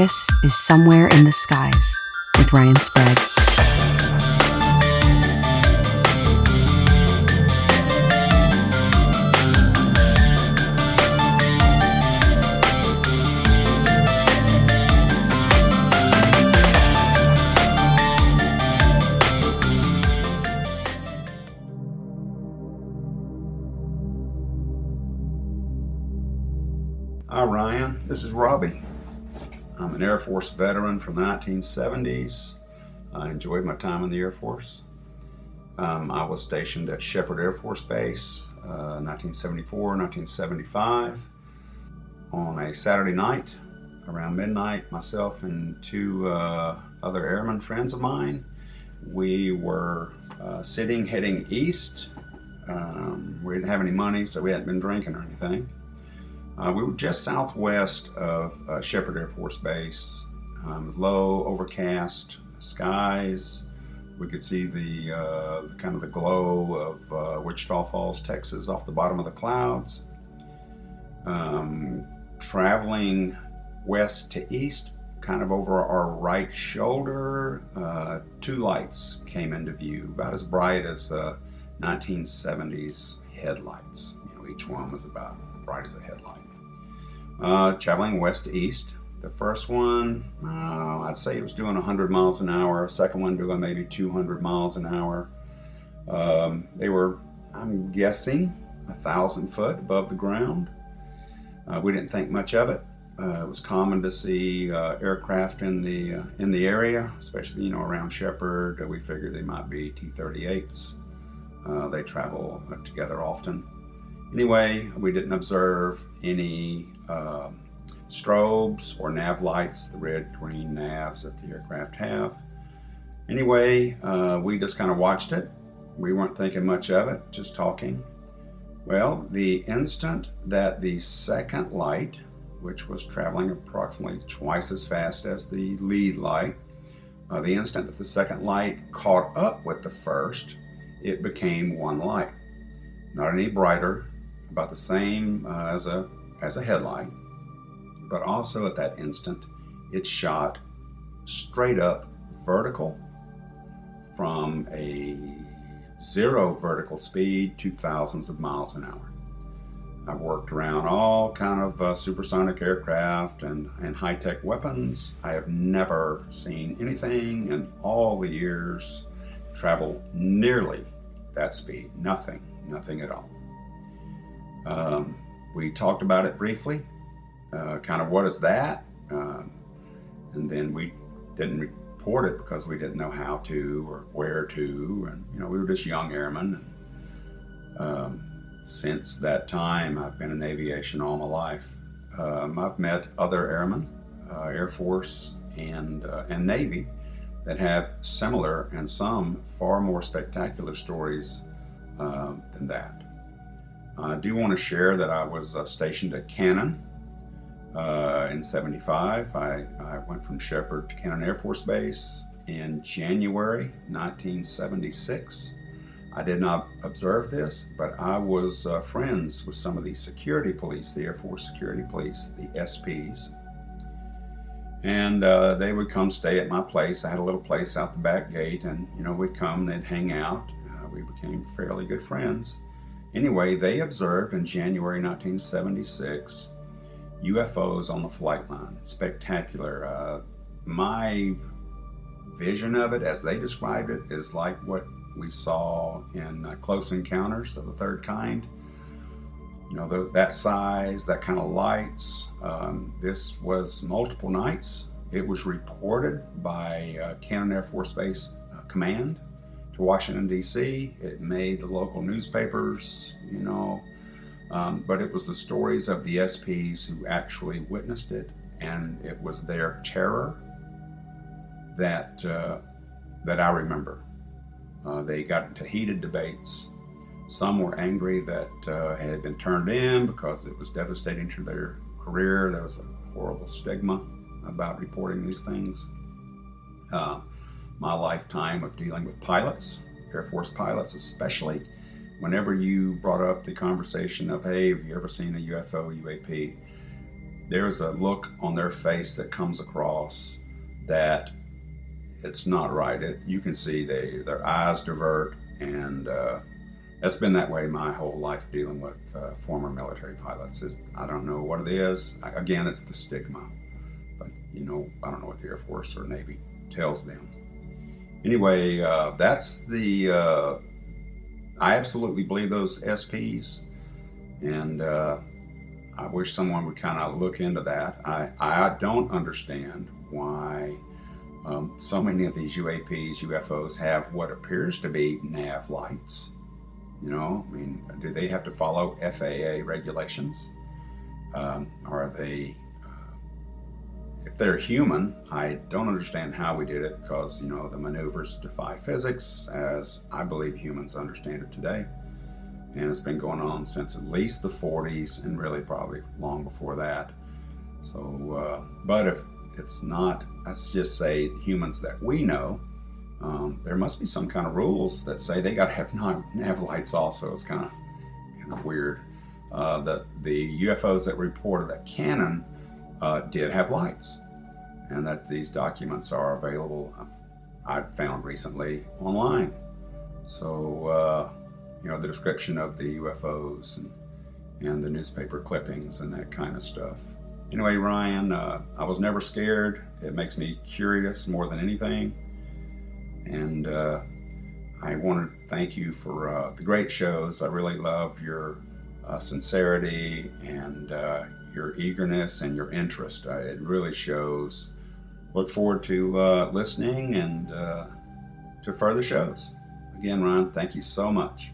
This is Somewhere in the Skies with Ryan Sprague. Hi Ryan, this is Robbie. I'm an Air Force veteran from the 1970s. I enjoyed my time in the Air Force. I was stationed at Shepherd Air Force Base, 1974, 1975. On a Saturday night, around midnight, myself and two other airman friends of mine, we were heading east. We didn't have any money, so we hadn't been drinking or anything. We were just southwest of Shepherd Air Force Base, low, overcast skies. We could see the kind of the glow of Wichita Falls, Texas, off the bottom of the clouds. Traveling west to east, kind of over our right shoulder, two lights came into view, about as bright as 1970s headlights. Each one was about as bright as a headlight. Traveling west to east. The first one, I'd say it was doing 100 miles an hour. Second one doing maybe 200 miles an hour. They were, I'm guessing, 1,000 foot above the ground. We didn't think much of it. It was common to see aircraft in the area, especially around Shepherd. We figured they might be T-38s. They travel together often. Anyway, we didn't observe any strobes or nav lights, the red, green navs that the aircraft have. Anyway, we just kind of watched it. We weren't thinking much of it, just talking. Well, the instant that the second light, which was traveling approximately twice as fast as the lead light, the instant that the second light caught up with the first, it became one light. Not any brighter, about the same as a headlight, but also at that instant it shot straight up vertical from a zero vertical speed to thousands of miles an hour. I've worked around all kind of supersonic aircraft and high-tech weapons. I have never seen anything in all the years travel nearly that speed. Nothing at all. We talked about it briefly, kind of what is that? And then we didn't report it because we didn't know how to or where to, and we were just young airmen. Since that time, I've been in aviation all my life. I've met other airmen, Air Force and Navy, that have similar and some far more spectacular stories than that. I do want to share that I was stationed at Cannon in 75. I went from Shepherd to Cannon Air Force Base in January 1976. I did not observe this, but I was friends with some of the security police, the Air Force security police, the SPs. And they would come stay at my place. I had a little place out the back gate, and we'd come, they'd hang out. We became fairly good friends. Anyway, they observed in January 1976 UFOs on the flight line. Spectacular. My vision of it, as they described it, is like what we saw in Close Encounters of the Third Kind. That size, that kind of lights. This was multiple nights. It was reported by Cannon Air Force Base Command to Washington, D.C. It made the local newspapers, but it was the stories of the SPs who actually witnessed it, and it was their terror that I remember. They got into heated debates. Some were angry that it had been turned in because it was devastating to their career. There was a horrible stigma about reporting these things. My lifetime of dealing with pilots, Air Force pilots especially, whenever you brought up the conversation of, hey, have you ever seen a UFO, UAP? there's a look on their face that comes across that it's not right. You can see their eyes divert, and that's been that way my whole life dealing with former military pilots. I don't know what it is. Again, it's the stigma. But, I don't know what the Air Force or Navy tells them. Anyway, that's I absolutely believe those SPs, and I wish someone would kind of look into that. I don't understand why so many of these UAPs, UFOs have what appears to be nav lights. Do they have to follow FAA regulations? Are they, if they're human, I don't understand how we did it, because, the maneuvers defy physics as I believe humans understand it today. And it's been going on since at least the 40s, and really probably long before that. So, but if it's not, let's just say humans that we know, there must be some kind of rules that say they got to have nav lights also. It's kind of weird. The UFOs that reported that Cannon did have lights, and that these documents are available, I've found recently online. So, the description of the UFOs and the newspaper clippings and that kind of stuff. Anyway, Ryan, I was never scared. It makes me curious more than anything. And I want to thank you for the great shows. I really love your sincerity and your eagerness and your interest. It really shows. Look forward to listening and to further shows. Again, Ryan, thank you so much.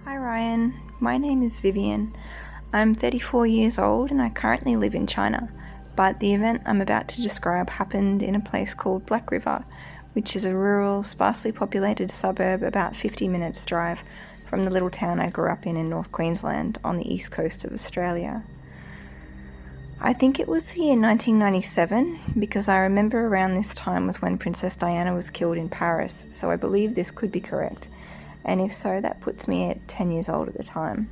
Hi Ryan, my name is Vivian. I'm 34 years old and I currently live in China, but the event I'm about to describe happened in a place called Black River, which is a rural, sparsely populated suburb about 50 minutes drive from the little town I grew up in North Queensland on the east coast of Australia. I think it was the year 1997, because I remember around this time was when Princess Diana was killed in Paris, so I believe this could be correct, and if so, that puts me at 10 years old at the time.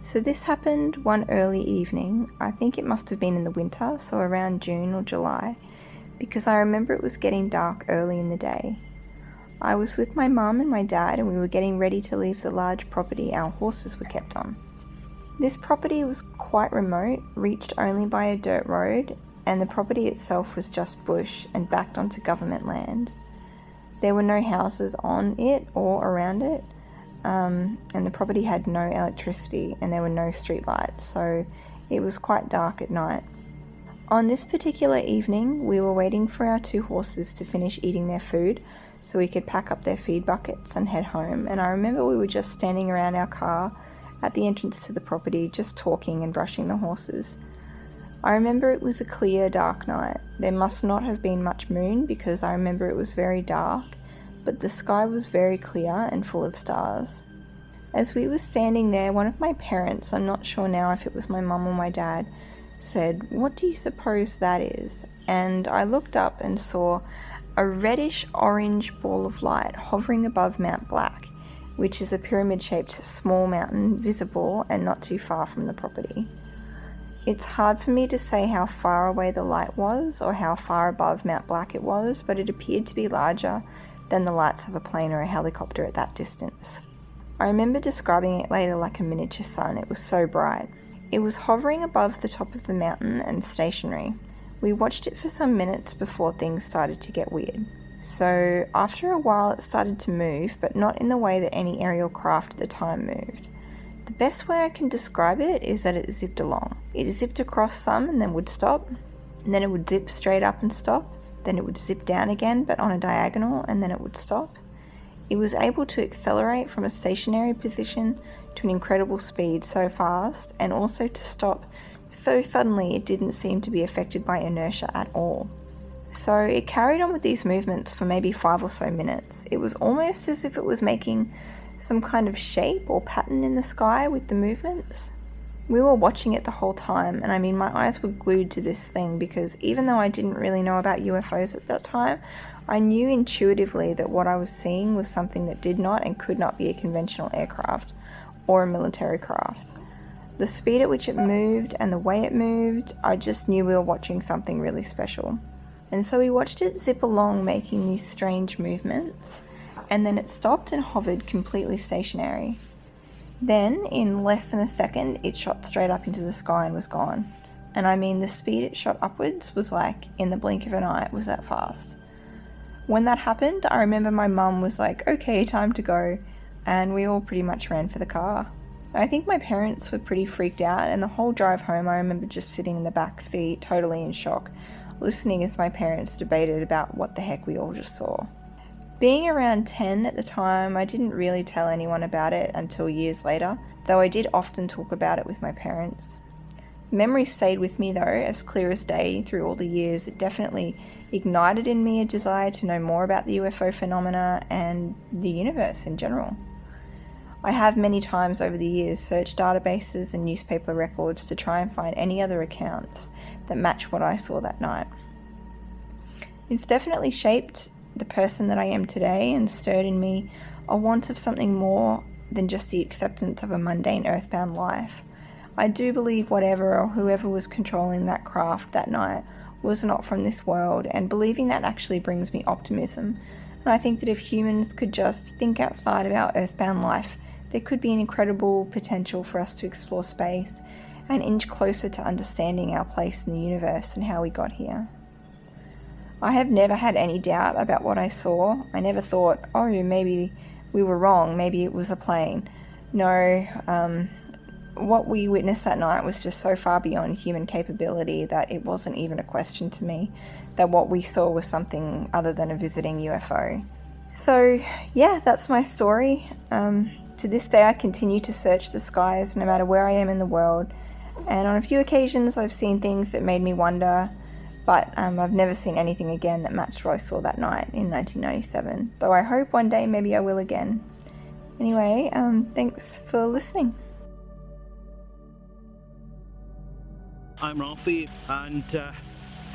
So this happened one early evening. I think it must have been in the winter, so around June or July, because I remember it was getting dark early in the day. I was with my mum and my dad, and we were getting ready to leave the large property our horses were kept on. This property was quite remote, reached only by a dirt road, and the property itself was just bush and backed onto government land. There were no houses on it or around it, and the property had no electricity and there were no street lights, so it was quite dark at night. On this particular evening, we were waiting for our two horses to finish eating their food so we could pack up their feed buckets and head home, and I remember we were just standing around our car at the entrance to the property, just talking and brushing the horses. I remember it was a clear, dark night. There must not have been much moon because I remember it was very dark, but the sky was very clear and full of stars. As we were standing there, one of my parents, I'm not sure now if it was my mum or my dad, said, "What do you suppose that is?" And I looked up and saw a reddish-orange ball of light hovering above Mount Black, which is a pyramid-shaped small mountain visible and not too far from the property. It's hard for me to say how far away the light was or how far above Mount Black it was, but it appeared to be larger than the lights of a plane or a helicopter at that distance. I remember describing it later like a miniature sun. It was so bright. It was hovering above the top of the mountain and stationary. We watched it for some minutes before things started to get weird. So after a while it started to move, but not in the way that any aerial craft at the time moved. The best way I can describe it is that it zipped along. It zipped across some and then would stop, and then it would zip straight up and stop, then it would zip down again but on a diagonal, and then it would stop. It was able to accelerate from a stationary position to an incredible speed so fast, and also to stop so suddenly it didn't seem to be affected by inertia at all. So it carried on with these movements for maybe 5 or so minutes. It was almost as if it was making some kind of shape or pattern in the sky with the movements. We were watching it the whole time, and I mean, my eyes were glued to this thing because even though I didn't really know about UFOs at that time, I knew intuitively that what I was seeing was something that did not and could not be a conventional aircraft or a military craft. The speed at which it moved and the way it moved, I just knew we were watching something really special. And so we watched it zip along, making these strange movements, and then it stopped and hovered completely stationary. Then, in less than a second, it shot straight up into the sky and was gone. And I mean, the speed it shot upwards was like, in the blink of an eye, it was that fast. When that happened, I remember my mum was like, okay, time to go, and we all pretty much ran for the car. I think my parents were pretty freaked out, and the whole drive home I remember just sitting in the back seat, totally in shock, listening as my parents debated about what the heck we all just saw. Being around 10 at the time, I didn't really tell anyone about it until years later, though I did often talk about it with my parents. Memory stayed with me though, as clear as day through all the years. It definitely ignited in me a desire to know more about the UFO phenomena and the universe in general. I have many times over the years searched databases and newspaper records to try and find any other accounts that match what I saw that night. It's definitely shaped the person that I am today and stirred in me a want of something more than just the acceptance of a mundane earthbound life. I do believe whatever or whoever was controlling that craft that night was not from this world, and believing that actually brings me optimism. And I think that if humans could just think outside of our earthbound life, there could be an incredible potential for us to explore space and inch closer to understanding our place in the universe and how we got here. I have never had any doubt about what I saw. I never thought, oh, maybe we were wrong, maybe it was a plane. No, what we witnessed that night was just so far beyond human capability that it wasn't even a question to me, that what we saw was something other than a visiting UFO. So yeah, that's my story. To this day I continue to search the skies no matter where I am in the world, and on a few occasions I've seen things that made me wonder, but I've never seen anything again that matched what I saw that night in 1997, though I hope one day maybe I will again. Anyway, thanks for listening. I'm Ralphie, and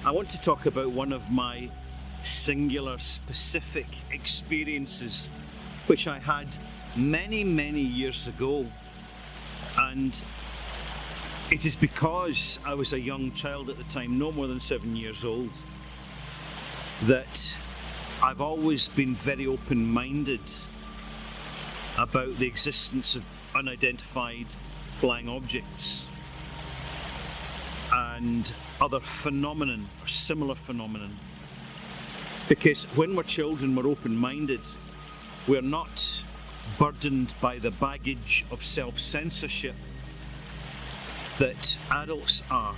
I want to talk about one of my singular, specific experiences which I had many, many years ago. And it is because I was a young child at the time, no more than 7 years old, that I've always been very open-minded about the existence of unidentified flying objects and other phenomenon or similar phenomenon. Because when we're children, we're open-minded. We're not burdened by the baggage of self-censorship that adults are.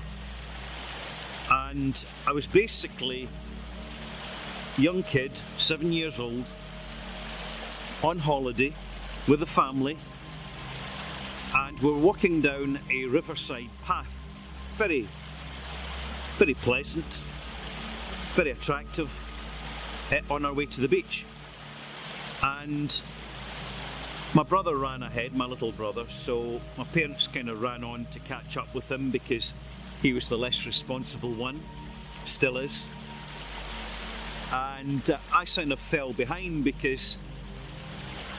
And I was basically a young kid, 7 years old, on holiday with a family, and we're walking down a riverside path. Very, very pleasant, very attractive, on our way to the beach. And my brother ran ahead, my little brother, so my parents kind of ran on to catch up with him because he was the less responsible one, still is. And I kind of fell behind because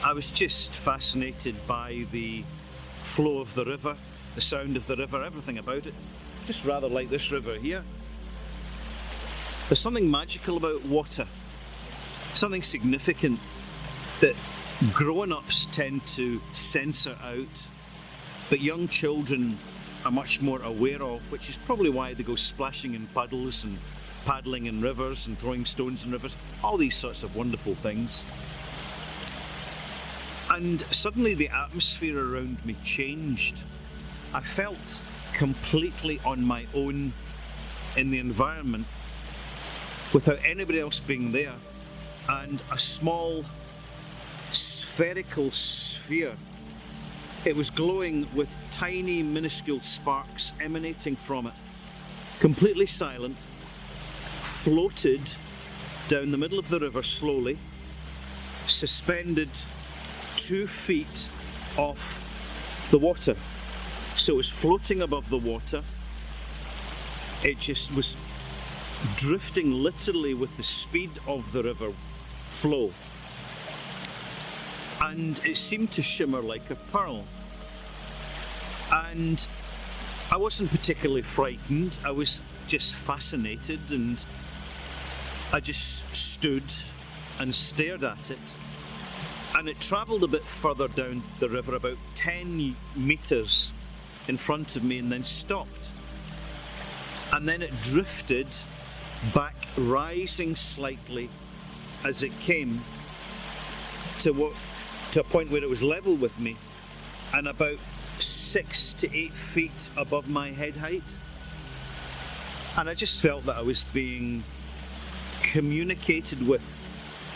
I was just fascinated by the flow of the river, the sound of the river, everything about it. Just rather like this river here. There's something magical about water, something significant that grown-ups tend to censor out, but young children are much more aware of, which is probably why they go splashing in puddles and paddling in rivers and throwing stones in rivers, all these sorts of wonderful things. And suddenly the atmosphere around me changed. I felt completely on my own in the environment without anybody else being there, and a small spherical sphere. It was glowing with tiny minuscule sparks emanating from it, completely silent, floated down the middle of the river slowly, suspended 2 feet off the water. So it was floating above the water. It just was drifting literally with the speed of the river flow. And it seemed to shimmer like a pearl. And I wasn't particularly frightened, I was just fascinated, and I just stood and stared at it. And it travelled a bit further down the river, about 10 metres in front of me, and then stopped. And then it drifted back, rising slightly as it came to a point where it was level with me, and about 6 to 8 feet above my head height. And I just felt that I was being communicated with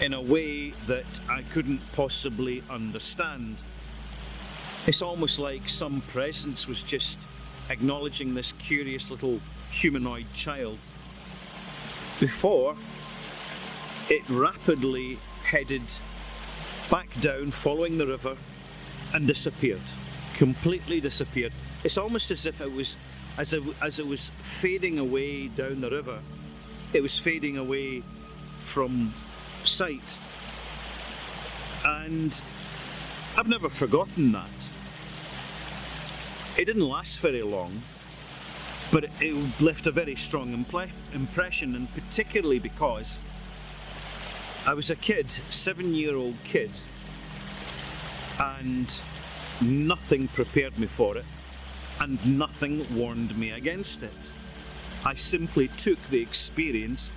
in a way that I couldn't possibly understand. It's almost like some presence was just acknowledging this curious little humanoid child. Before it rapidly headed back down, following the river, and disappeared. Completely disappeared. It's almost as if it was, as it was fading away down the river, it was fading away from sight. And I've never forgotten that. It didn't last very long, but it left a very strong impression, and particularly because I was a kid, 7-year-old kid, and nothing prepared me for it, and nothing warned me against it. I simply took the experience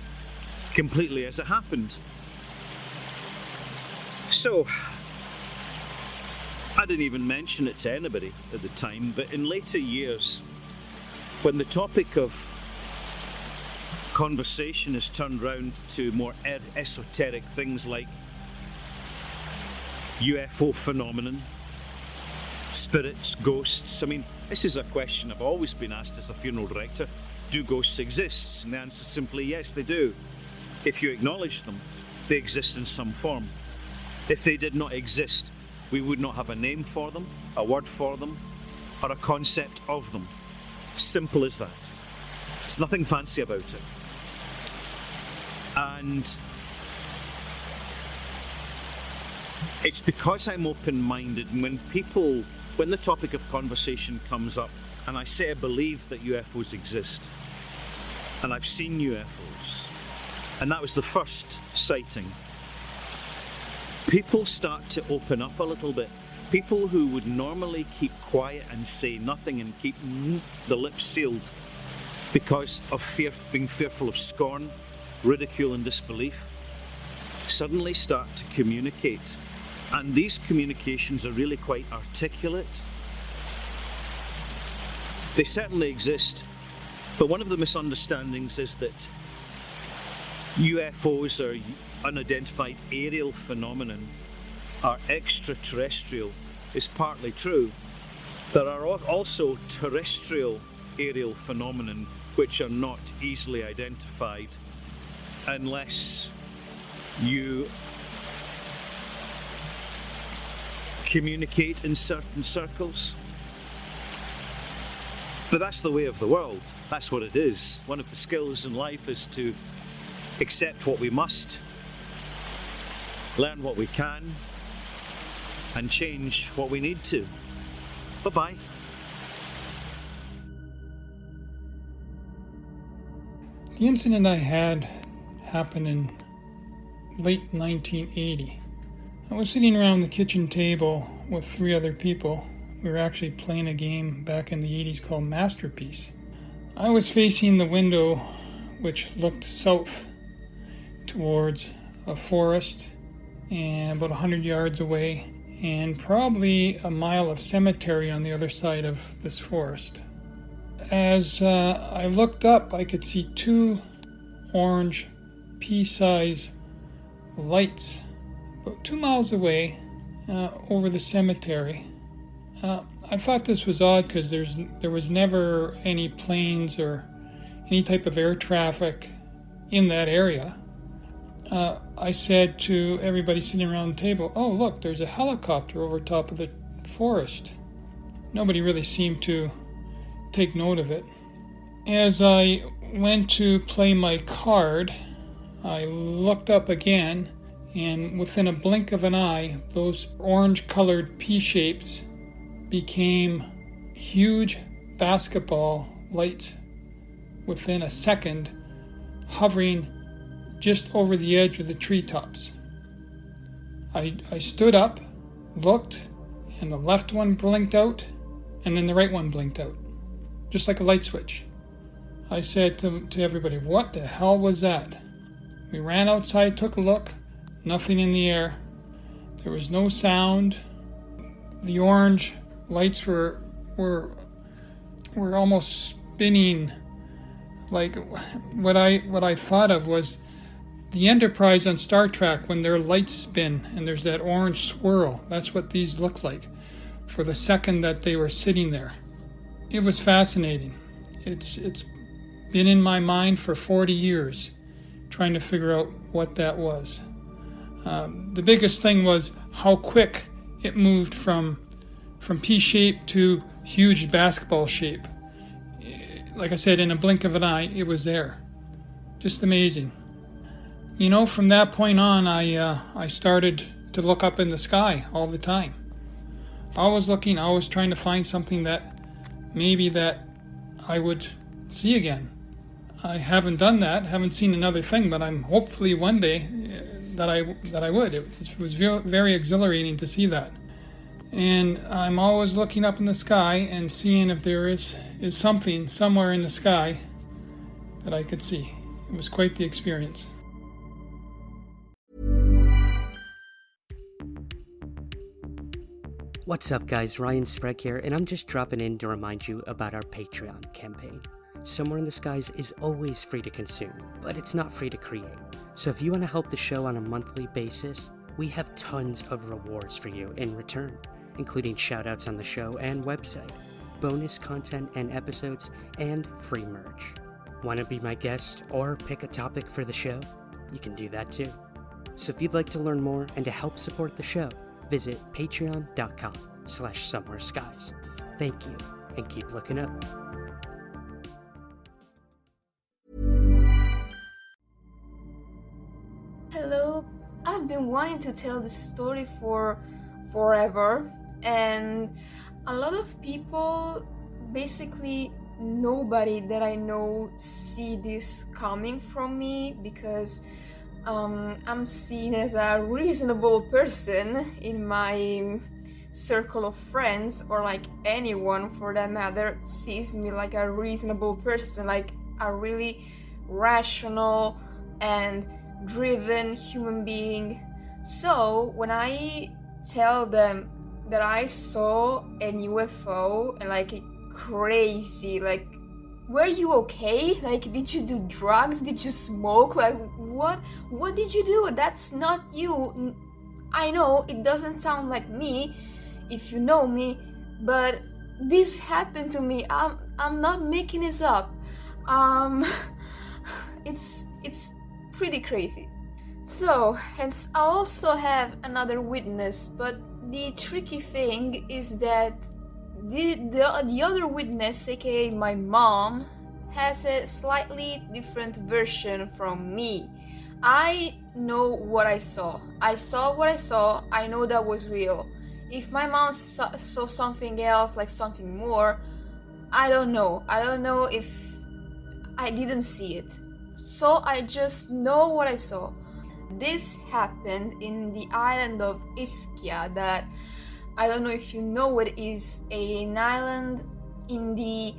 completely as it happened. So, I didn't even mention it to anybody at the time, but in later years, when the topic of conversation has turned round to more esoteric things like UFO phenomenon, spirits, ghosts. I mean, this is a question I've always been asked as a funeral director. Do ghosts exist? And the answer is simply yes, they do. If you acknowledge them, they exist in some form. If they did not exist, we would not have a name for them, a word for them, or a concept of them. Simple as that. There's nothing fancy about it. And it's because I'm open-minded, and when the topic of conversation comes up, and I say I believe that UFOs exist, and I've seen UFOs, and that was the first sighting, people start to open up a little bit. People who would normally keep quiet and say nothing and keep the lips sealed because of being fearful of scorn, ridicule and disbelief, suddenly start to communicate. And these communications are really quite articulate. They certainly exist, but one of the misunderstandings is that UFOs are unidentified aerial phenomenon are extraterrestrial is partly true. There are also terrestrial aerial phenomenon which are not easily identified unless you communicate in certain circles. But that's the way of the world. That's what it is. One of the skills in life is to accept what we must, learn what we can, and change what we need to. Bye-bye. The incident I had happened in late 1980. I was sitting around the kitchen table with 3 other people. We were actually playing a game back in the 80s called Masterpiece. I was facing the window which looked south towards a forest, and about 100 yards away, and probably a mile of cemetery on the other side of this forest. As I looked up, I could see 2 orange pea-size lights about 2 miles away over the cemetery. I thought this was odd because there was never any planes or any type of air traffic in that area. I said to everybody sitting around the table, "Oh, look, there's a helicopter over top of the forest." Nobody really seemed to take note of it. As I went to play my card, I looked up again, and within a blink of an eye, those orange-colored pea shapes became huge basketball lights within a second hovering just over the edge of the treetops. I stood up, looked, and the left one blinked out, and then the right one blinked out, just like a light switch. I said to everybody, "What the hell was that?" We ran outside, took a look, nothing in the air. There was no sound. The orange lights were almost spinning. Like what I thought of was the Enterprise on Star Trek when their lights spin and there's that orange swirl. That's what these looked like for the second that they were sitting there. It was fascinating. It's been in my mind for 40 years trying to figure out what that was. The biggest thing was how quick it moved from pea shape to huge basketball shape. Like I said, in a blink of an eye, it was there. Just amazing. You know, from that point on, I started to look up in the sky all the time. Always looking, always trying to find something that maybe that I would see again. I haven't done that, haven't seen another thing, but I'm hopefully one day that I would. It was very exhilarating to see that. And I'm always looking up in the sky and seeing if there is something somewhere in the sky that I could see. It was quite the experience. What's up guys, Ryan Sprague here, and I'm just dropping in to remind you about our Patreon campaign. Somewhere in the Skies is always free to consume, but it's not free to create. So if you want to help the show on a monthly basis, we have tons of rewards for you in return, including shoutouts on the show and website, bonus content and episodes, and free merch. Want to be my guest or pick a topic for the show? You can do that too. So if you'd like to learn more and to help support the show, visit patreon.com/somewhereskies. Thank you, and keep looking up. Hello, I've been wanting to tell this story for forever, and a lot of people, basically nobody that I know, see this coming from me because I'm seen as a reasonable person in my circle of friends, or like anyone for that matter sees me like a reasonable person, like a really rational and driven human being. So when I tell them that I saw an UFO and like crazy, like, were you okay? Like, did you do drugs? Did you smoke? Like, what did you do? That's not you. I know it doesn't sound like me if you know me, but this happened to me. I'm not making this up. It's pretty crazy. So, and I also have another witness, but the tricky thing is that the other witness, aka my mom, has a slightly different version from me. I know what I saw. I saw what I saw. I know that was real. If my mom saw something else, like something more, I don't know. I don't know if I didn't see it. So I just know what I saw. This happened in the island of Ischia, that I don't know if you know what it is, an island in the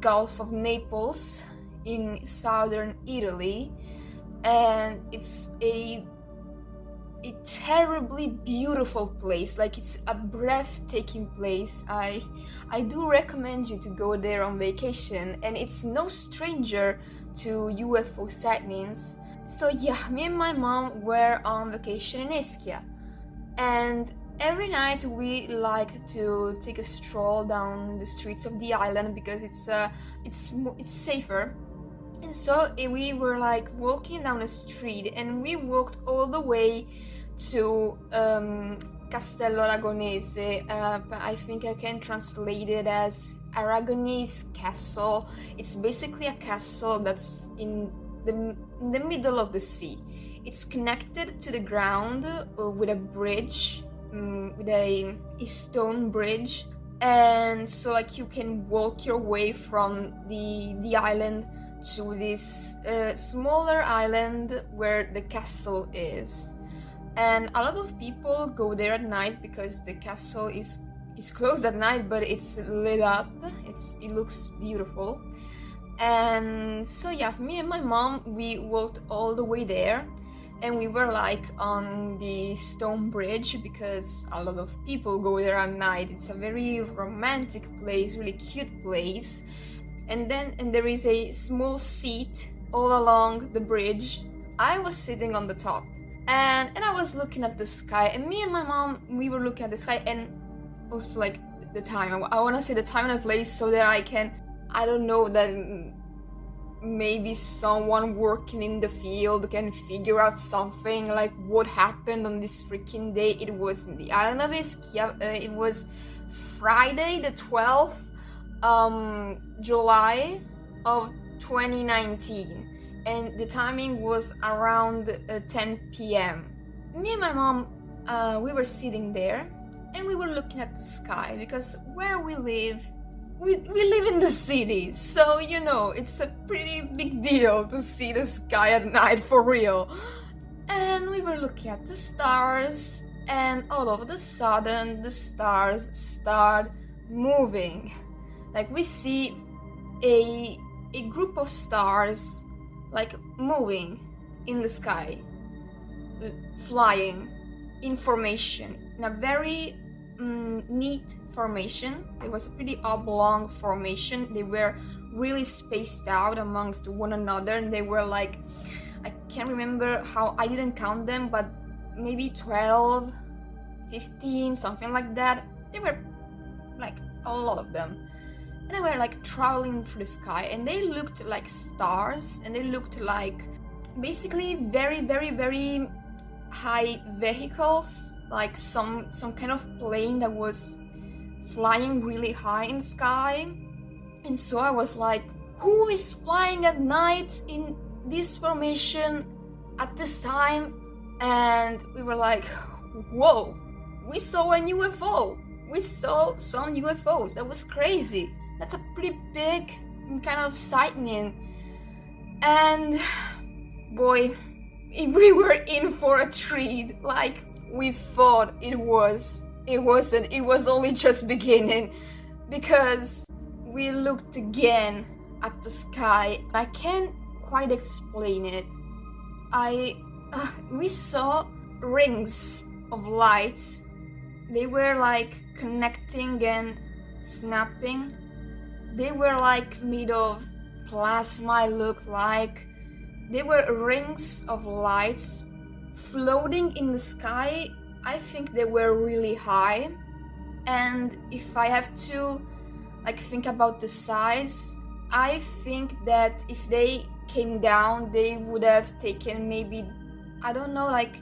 Gulf of Naples in southern Italy, and it's a terribly beautiful place. Like, it's a breathtaking place. I do recommend you to go there on vacation, and it's no stranger to UFO sightings. So yeah, me and my mom were on vacation in Ischia, and every night we liked to take a stroll down the streets of the island because it's safer. And so we were like walking down the street, and we walked all the way to Castello Aragonese. I think I can translate it as Aragonese Castle. It's basically a castle that's in the middle of the sea. It's connected to the ground with a bridge, with a stone bridge, and so like you can walk your way from the island to this smaller island where the castle is. And a lot of people go there at night because the castle is closed at night, but it's lit up. It looks beautiful. And so yeah, me and my mom, we walked all the way there, and we were like on the stone bridge because a lot of people go there at night. It's a very romantic place, really cute place. And there is a small seat all along the bridge. I was sitting on the top, and I was looking at the sky, and me and my mom, we were looking at the sky, and also like the time. I want to say the time and the place so that I don't know, that maybe someone working in the field can figure out something like what happened on this freaking day. It was in the island of Ischia. It was Friday the 12th July of 2019, and the timing was around 10 p.m. Me and my mom, we were sitting there and we were looking at the sky because where we live, we live in the city, so you know, it's a pretty big deal to see the sky at night for real. And we were looking at the stars, and all of a sudden the stars start moving. Like we see a group of stars like moving in the sky, flying in formation, in a very neat formation. It was a pretty oblong formation. They were really spaced out amongst one another, and they were like, I can't remember how, I didn't count them, but maybe 12, 15, something like that. They were like a lot of them. And they were like traveling through the sky, and they looked like stars, and they looked like basically very, very, very high vehicles, like some kind of plane that was flying really high in the sky. And so I was like, who is flying at night in this formation at this time? And we were like, whoa, we saw a UFO. We saw some UFOs. That was crazy. That's a pretty big kind of sightning. And boy, we were in for a treat. Like we thought it was. It wasn't. It was only just beginning, because we looked again at the sky. I can't quite explain it. We saw rings of lights. They were like connecting and snapping. They were like made of plasma, it looked like. They were rings of lights floating in the sky. I think they were really high. And if I have to like think about the size, I think that if they came down, they would have taken maybe, I don't know, like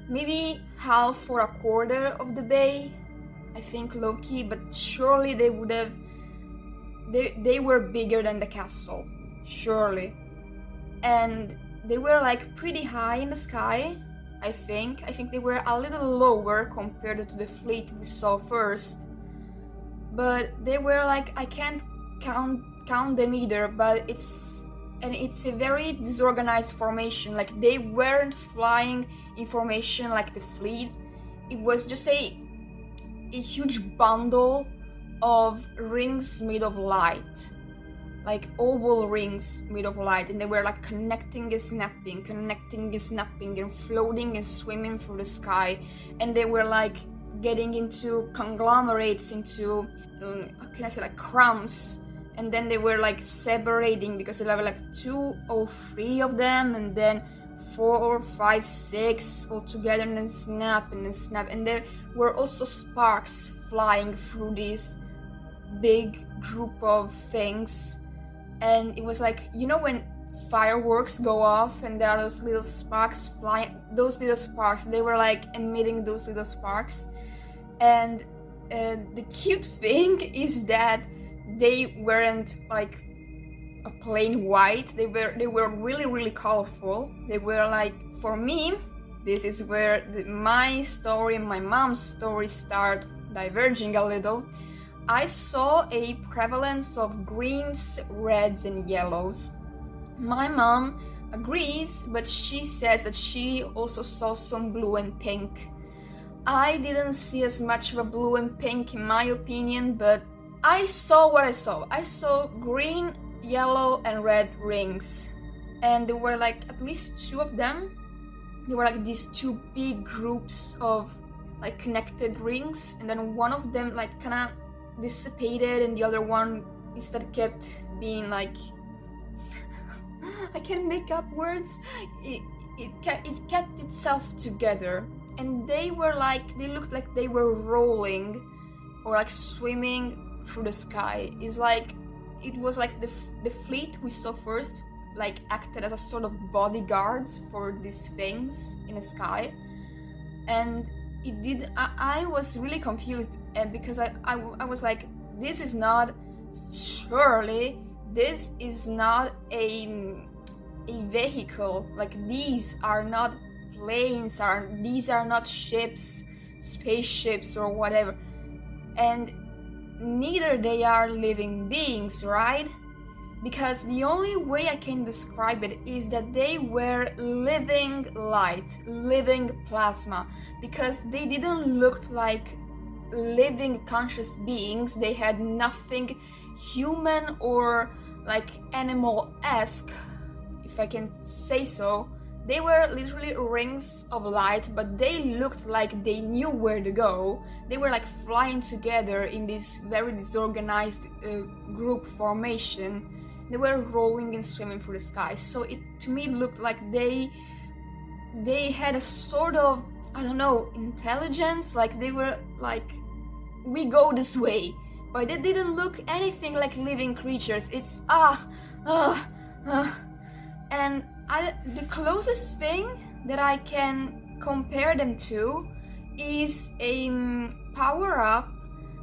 maybe half or a quarter of the bay. I think low-key, but surely they would have, they were bigger than the castle, surely. And they were like pretty high in the sky, I think. I think they were a little lower compared to the fleet we saw first. But they were like, I can't count them either, but it's a very disorganized formation. Like they weren't flying in formation like the fleet. It was just a huge bundle of rings made of light, like oval rings made of light, and they were like connecting and snapping, and floating and swimming through the sky. And they were like getting into conglomerates, into how can I say, like crumbs. And then they were like separating, because there were like 2 or 3 of them, and then 4, 5, 6 all together, and then snap. And there were also sparks flying through this big group of things. And it was like, you know, when fireworks go off and there are those little sparks flying, those little sparks, they were like emitting those little sparks. And the cute thing is that they weren't like a plain white. They were really, really colorful. They were like, for me, this is where my story and my mom's story start diverging a little. I saw a prevalence of greens, reds, and yellows. My mom agrees, but she says that she also saw some blue and pink. I didn't see as much of a blue and pink in my opinion, but I saw what I saw. I saw green, yellow, and red rings. And there were like at least 2 of them. There were like these 2 big groups of like connected rings, and then one of them like kind of dissipated, and the other one instead kept being like I can't make up words. It kept itself together, and they looked like they were rolling or like swimming through the sky. It was like the fleet we saw first like acted as a sort of bodyguards for these things in the sky, and it did. I was really confused, and because I was like, this is not a vehicle. Like, these are not planes, these are not ships, spaceships or whatever, and neither they are living beings, right? Because the only way I can describe it is that they were living light, living plasma, because they didn't look like living conscious beings. They had nothing human or like animal-esque, if I can say so. They were literally rings of light, but they looked like they knew where to go. They were like flying together in this very disorganized group formation. They were rolling and swimming through the sky. So it to me looked like they had a sort of, I don't know, intelligence. Like they were like, we go this way. But they didn't look anything like living creatures. It's and the closest thing that I can compare them to is a power-up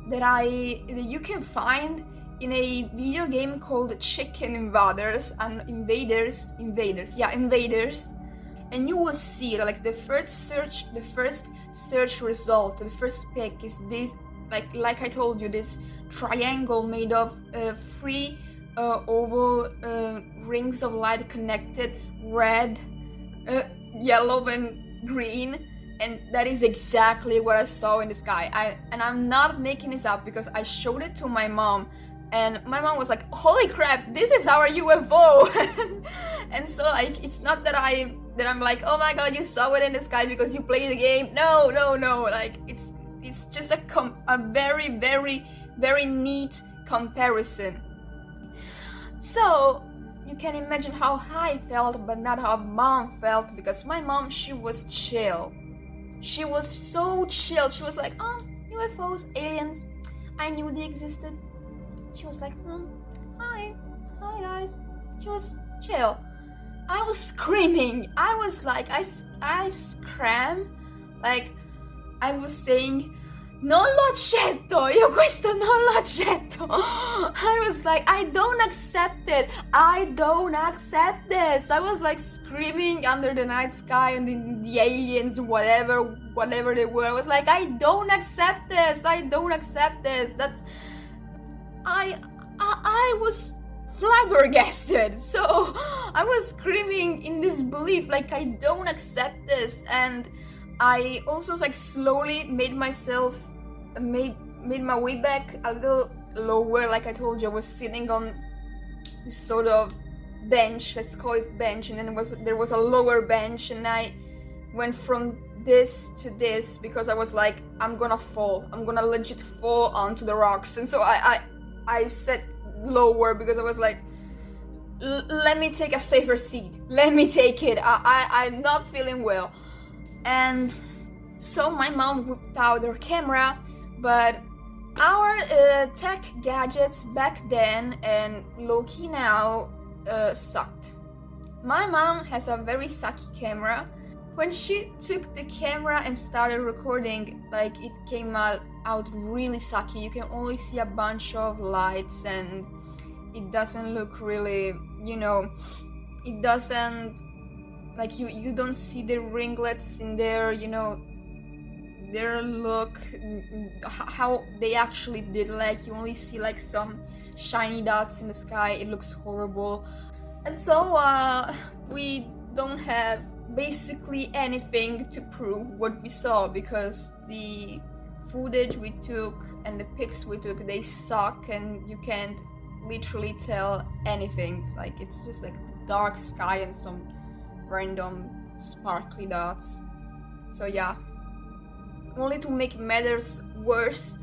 that you can find in a video game called Chicken Invaders, Invaders. And you will see like the first search result, the first pick is this, like I told you, this triangle made of 3 oval rings of light connected, red, yellow, and green. And that is exactly what I saw in the sky. I'm not making this up, because I showed it to my mom, and my mom was like, holy crap, this is our UFO. And so like, it's not that I'm like, oh my god, you saw it in the sky because you played the game. No, like it's just a very, very, very neat comparison. So you can imagine how I felt, but not how mom felt, because my mom, she was chill. She was so chill. She was like, oh, UFOs, aliens, I knew they existed. She was like, hi guys. She was chill. I was screaming. I was like, I screamed, like I was saying, non lo accetto, io questo non lo accetto. I was like, I don't accept it. I don't accept this. I was like screaming under the night sky, and the aliens, whatever they were. I was like, I don't accept this. I don't accept this. I was flabbergasted. So I was screaming in disbelief, like I don't accept this. And I also like slowly made my way back a little lower. Like I told you, I was sitting on this sort of bench, let's call it bench, and then there was a lower bench, and I went from this to this because I was like, I'm gonna legit fall onto the rocks. And so I sat lower because I was like, let me take a safer seat, let me take it, I'm not feeling well. And so my mom whipped out her camera, but our tech gadgets back then and low-key now sucked. My mom has a very sucky camera. When she took the camera and started recording, like, it came out really sucky. You can only see a bunch of lights, and it doesn't look really, it doesn't, like, you don't see the ringlets in there, their look, how they actually did, like you only see like some shiny dots in the sky. It looks horrible. And so we don't have basically anything to prove what we saw, because the footage we took and the pics we took, they suck, and you can't literally tell anything. Like, it's just like dark sky and some random sparkly dots. So yeah, only to make matters worse,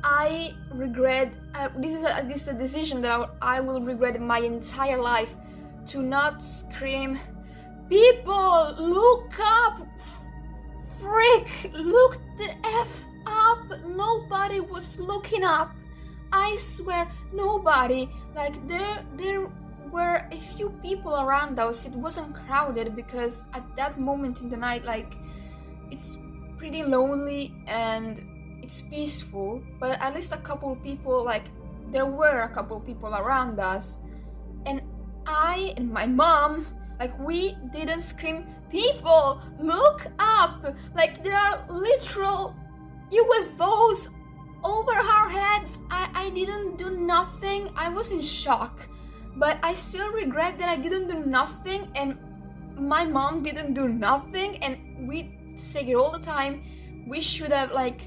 I regret, this is a decision that I will regret my entire life, to not scream, "People, look up! Frick, look the F up!" Nobody was looking up. I swear, nobody. Like, there were a few people around us. It wasn't crowded, because at that moment in the night, like, it's pretty lonely and it's peaceful, but at least a couple people, like, there were a couple people around us, and I and my mom, like, we didn't scream, "People, look up!" Like, there are literal UFOs over our heads. I didn't do nothing. I was in shock, but I still regret that I didn't do nothing, and my mom didn't do nothing, and we say it all the time, we should have like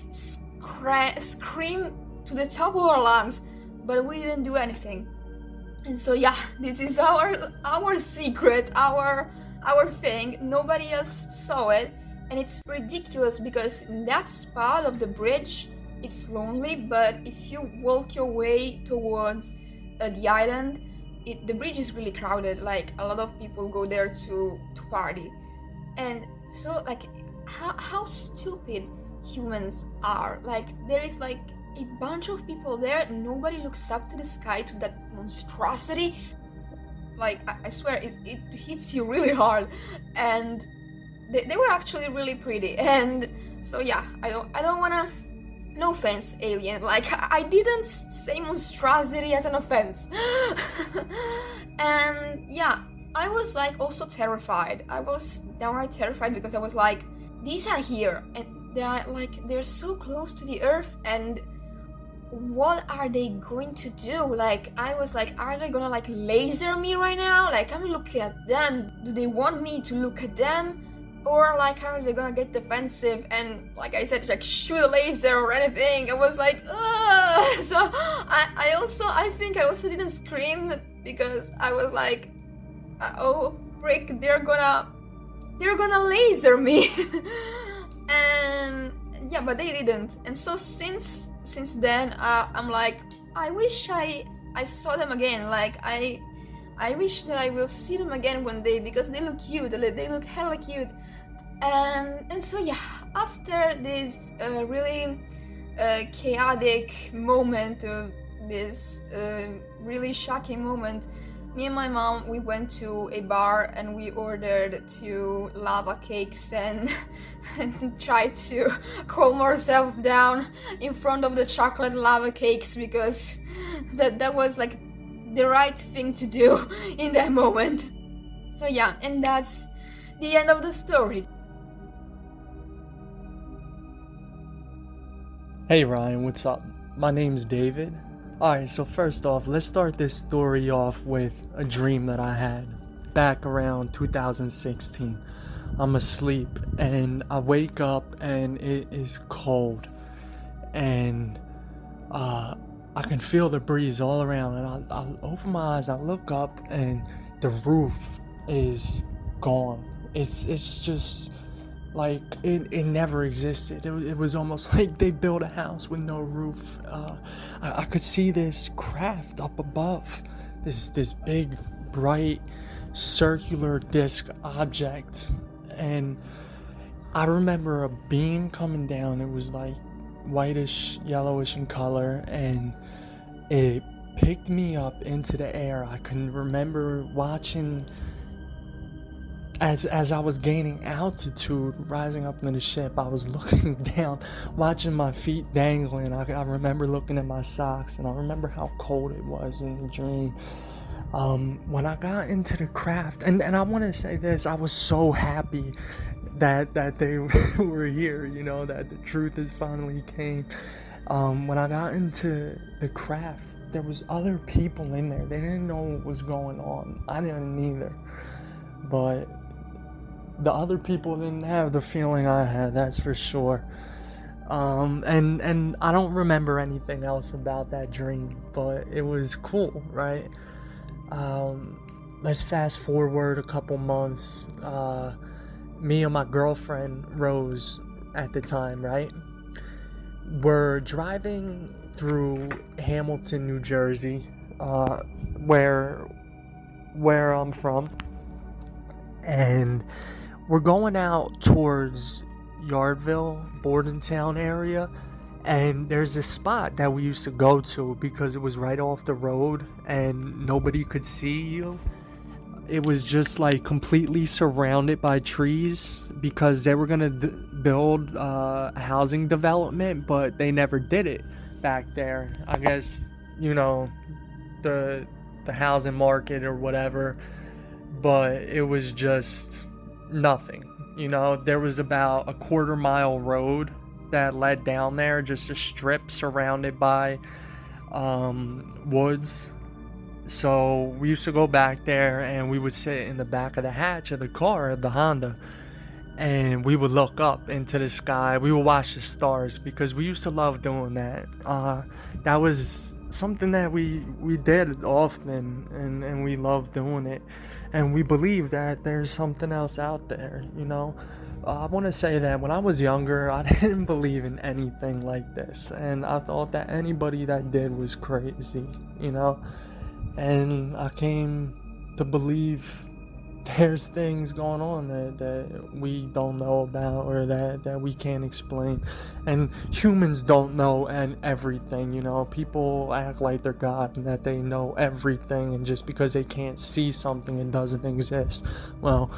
screamed to the top of our lungs, but we didn't do anything. And so yeah, this is our secret, our thing. Nobody else saw it, and it's ridiculous because in that spot of the bridge, it's lonely, but if you walk your way towards the island, the bridge is really crowded. Like, a lot of people go there to party. And so, like, how stupid humans are. Like, there is like a bunch of people there, nobody looks up to the sky, to that monstrosity. Like, I swear, it hits you really hard. And they were actually really pretty. And so yeah, I don't wanna, no offense, alien, like, I didn't say monstrosity as an offense. And yeah, I was like also terrified. I was downright terrified, because I was like, these are here and they're so close to the earth, and what are they going to do? Like, I was like, are they gonna like laser me right now? Like, I'm looking at them. Do they want me to look at them? Or like, are they gonna get defensive and, like I said, like shoot a laser or anything? I was like, ugh! So I think I also didn't scream, because I was like, oh frick, they're gonna laser me. And yeah, but they didn't. And so since then, I'm like, I wish I saw them again. Like, I wish that I will see them again one day, because they look cute. They look hella cute. And so yeah, after this really chaotic moment, this really shocking moment, me and my mom, we went to a bar and we ordered 2 lava cakes and tried to calm ourselves down in front of the chocolate lava cakes, because that was like the right thing to do in that moment. So yeah, and that's the end of the story. Hey Ryan, what's up? My name's David. Alright, so first off, let's start this story off with a dream that I had back around 2016. I'm asleep and I wake up and it is cold, and I can feel the breeze all around, and I open my eyes, I look up, and the roof is gone. It's just like it never existed. It was almost like they built a house with no roof. I could see this craft up above, this big bright circular disc object, and I remember a beam coming down. It was like whitish, yellowish in color, and it picked me up into the air. I can remember watching as I was gaining altitude, rising up in the ship. I was looking down, watching my feet dangling. I remember looking at my socks, and I remember how cold it was in the dream. When I got into the craft, and I want to say this, I was so happy that they were here, you know, that the truth has finally came. When I got into the craft, there was other people in there. They didn't know what was going on. I didn't either. But the other people didn't have the feeling I had, that's for sure. And I don't remember anything else about that dream, but it was cool, right? Let's fast forward a couple months. Me and my girlfriend, Rose, at the time, right? We're driving through Hamilton, New Jersey, where I'm from, and we're going out towards Yardville, Bordentown area, and there's a spot that we used to go to because it was right off the road and nobody could see you. It was just like completely surrounded by trees because they were gonna build a housing development, but they never did it back there. I guess, you know, the housing market or whatever, but it was just nothing. You know, there was about a 1/4 mile road that led down there, just a strip surrounded by woods. So we used to go back there and we would sit in the back of the hatch of the car, of the Honda, and we would look up into the sky. We would watch the stars because we used to love doing that. That was something that we did often, and we loved doing it. And we believe that there's something else out there, you know. I want to say that when I was younger, I didn't believe in anything like this. And I thought that anybody that did was crazy, you know. And I came to believe there's things going on that we don't know about, or that we can't explain. And humans don't know everything, you know. People act like they're God and that they know everything, and just because they can't see something, it doesn't exist. Well,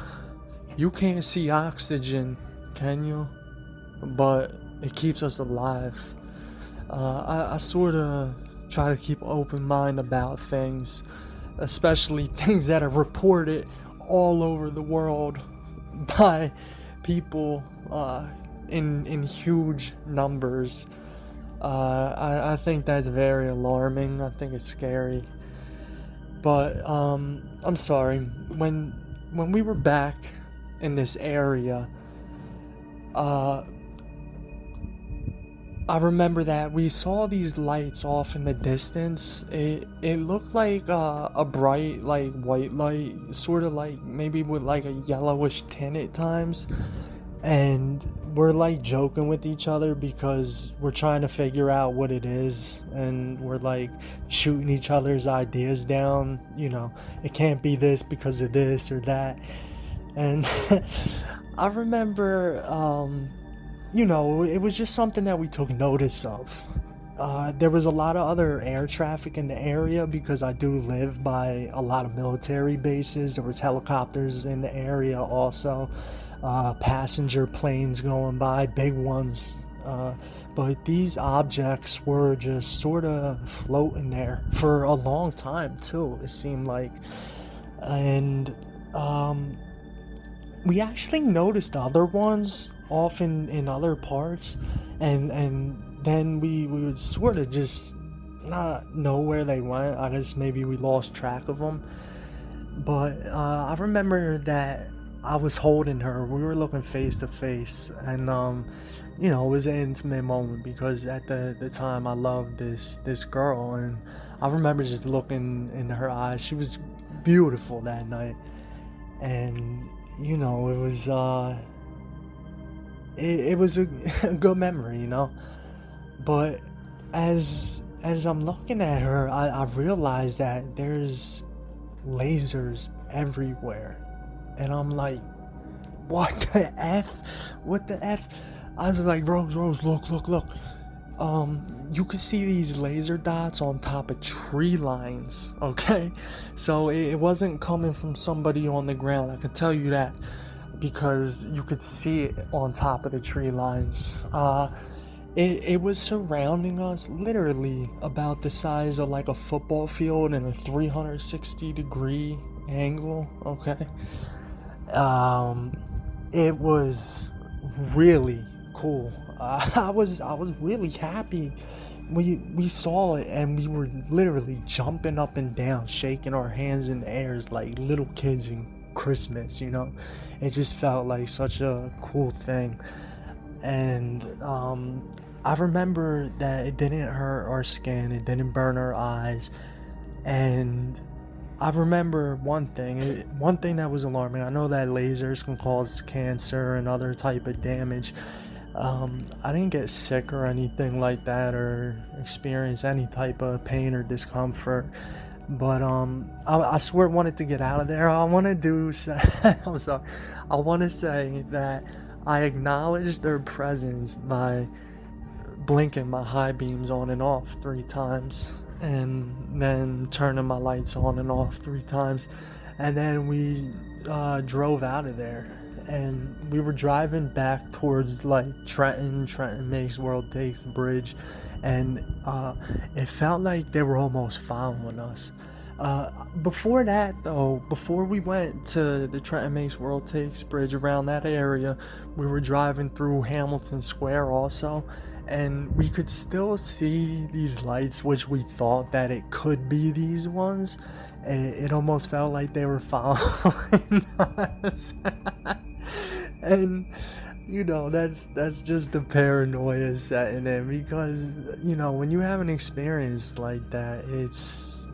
you can't see oxygen, can you? But it keeps us alive. I sort of try to keep an open mind about things, especially things that are reported all over the world by people in huge numbers. I think that's very alarming. I think it's scary. But I'm sorry. When we were back in this area, I remember that we saw these lights off in the distance. It looked like a bright, like, white light, sort of like maybe with like a yellowish tint at times. And we're like joking with each other because we're trying to figure out what it is, and we're like shooting each other's ideas down. You know, it can't be this because of this or that. And I remember, you know, it was just something that we took notice of. There was a lot of other air traffic in the area because I do live by a lot of military bases. There was helicopters in the area also, passenger planes going by, big ones. But these objects were just sort of floating there for a long time too, it seemed like. And we actually noticed other ones off in other parts, and then we would sort of just not know where they went. I guess maybe we lost track of them. But I remember that I was holding her. We were looking face to face, and you know, it was an intimate moment because at the time I loved this girl, and I remember just looking in her eyes. She was beautiful that night, and you know, it was it was a good memory, you know. But as I'm looking at her, I realized that there's lasers everywhere, and I'm like, what the F? What the F? I was like, Rose, look. You could see these laser dots on top of tree lines, okay? So it wasn't coming from somebody on the ground, I can tell you that, because you could see it on top of the tree lines. it was surrounding us, literally about the size of like a football field in a 360-degree angle, okay? It was really cool. I was really happy. We saw it, and we were literally jumping up and down, shaking our hands in the air like little kids in Christmas, you know? It just felt like such a cool thing. And I remember that it didn't hurt our skin, it didn't burn our eyes, and I remember one thing that was alarming. I know that lasers can cause cancer and other type of damage. I didn't get sick or anything like that, or experience any type of pain or discomfort. But I swear I wanted to get out of there. I'm sorry. I want to say that I acknowledged their presence by blinking my high beams on and off 3 times, and then turning my lights on and off 3 times, and then we drove out of there, and we were driving back towards like Trenton makes world takes bridge, and it felt like they were almost following us. Before that though, before we went to the Trenton makes world takes bridge, around that area, we were driving through Hamilton Square also, and we could still see these lights, which we thought that it could be these ones. It almost felt like they were following us. And you know, that's just the paranoia setting in, because you know, when you have an experience like that, it's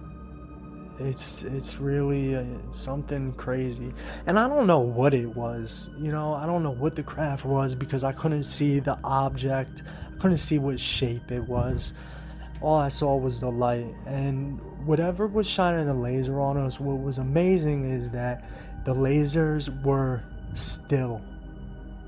really something crazy. And I don't know what it was, you know, I don't know what the craft was, because I couldn't see the object, I couldn't see what shape it was. All I saw was the light, and whatever was shining the laser on us, what was amazing is that the lasers were still,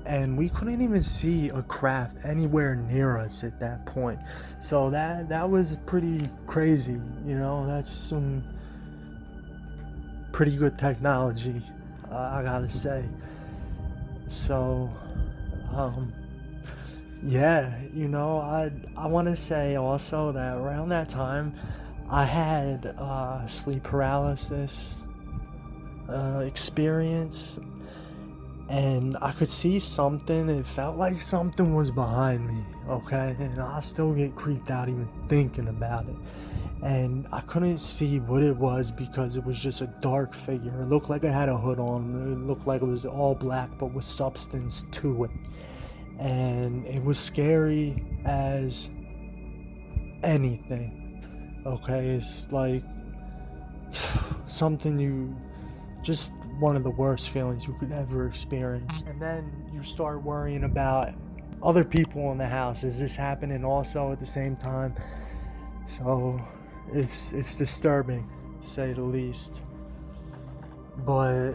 and we couldn't even see a craft anywhere near us at that point. So that was pretty crazy, you know. That's some pretty good technology, I gotta say. So yeah, you know, I want to say also that around that time I had sleep paralysis experience, and I could see something. It felt like something was behind me, okay? And I still get creeped out even thinking about it. And I couldn't see what it was, because it was just a dark figure. It looked like it had a hood on. It looked like it was all black, but with substance to it. And it was scary as anything, okay? It's like something just one of the worst feelings you could ever experience. And then you start worrying about other people in the house. Is this happening also at the same time? So it's disturbing, to say the least. But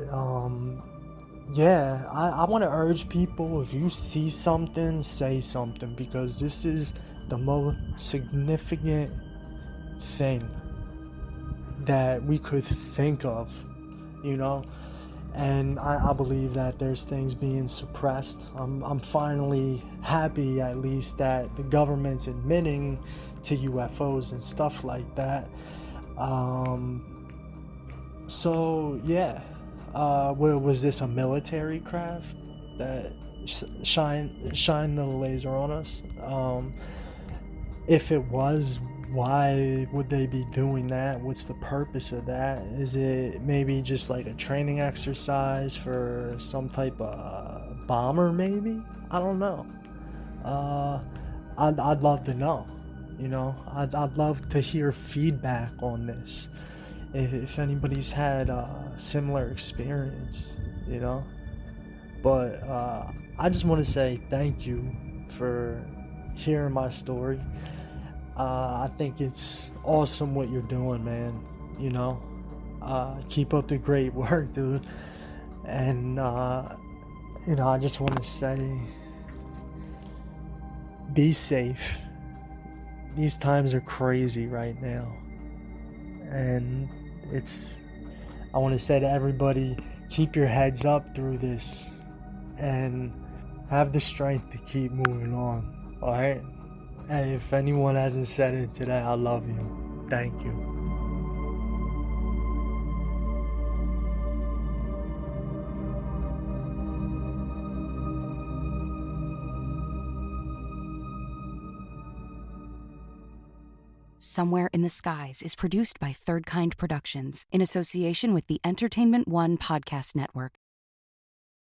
yeah, I want to urge people, if you see something, say something, because this is the most significant thing that we could think of, you know. And I believe that there's things being suppressed. I'm finally happy, at least, that the government's admitting to UFOs and stuff like that. So yeah, was this a military craft that shine the laser on us? If it was, why would they be doing that? What's the purpose of that? Is it maybe just like a training exercise for some type of bomber, maybe? I don't know. I'd love to know, you know. I'd love to hear feedback on this, if anybody's had a similar experience, you know. But I just want to say thank you for hearing my story. I think it's awesome what you're doing, man. You know, keep up the great work, dude. And you know, I just want to say, be safe. These times are crazy right now, and I want to say to everybody, keep your heads up through this, and have the strength to keep moving on. All right. Hey, if anyone hasn't said it today, I love you. Thank you. Somewhere in the Skies is produced by Third Kind Productions in association with the Entertainment One Podcast Network.